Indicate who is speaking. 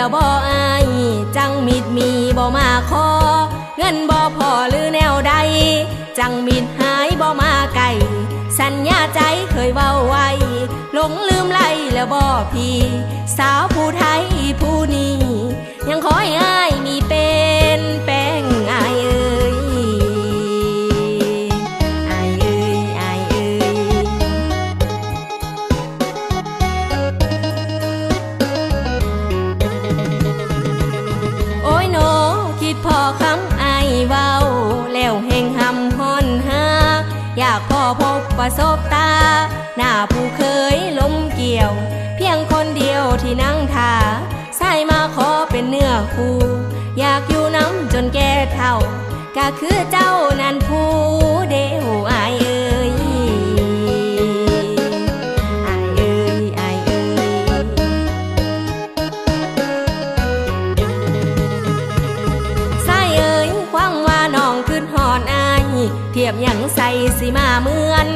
Speaker 1: แล้วบ่อายจังมิดมีบ่มาขอเงินบ่พอหรือแนวใดจังมิดหายบ่มาไกลสัญญาใจเคยเว้าไว้หลงลืมไล่แล้วบ่พี่สาวผู้ไทยผู้นี้ยังขอให้อายมีเป็นแป้งอายเอ้ยอายเอ้ยอายเอ้ยโอ้ยโนคิดพอคำอายเว้าแล้วแห่งหำฮอนหาอยากพอพบประสบตาหน้าผู้เคยล้มเกี่ยวเพียงคนเดียวที่นั่งท่าใส่มาขอเป็นเนื้อคู่อยากอยู่น้ำจนแก่เท่าก็คือเจ้านั้นผู้เดียวอายเอ้ยอายเอ้ยอายเอ้ยใส่เอ้ยหวังว่าน้องขึ้นหอนอายเทียบอย่างใส่สิมาเหมือน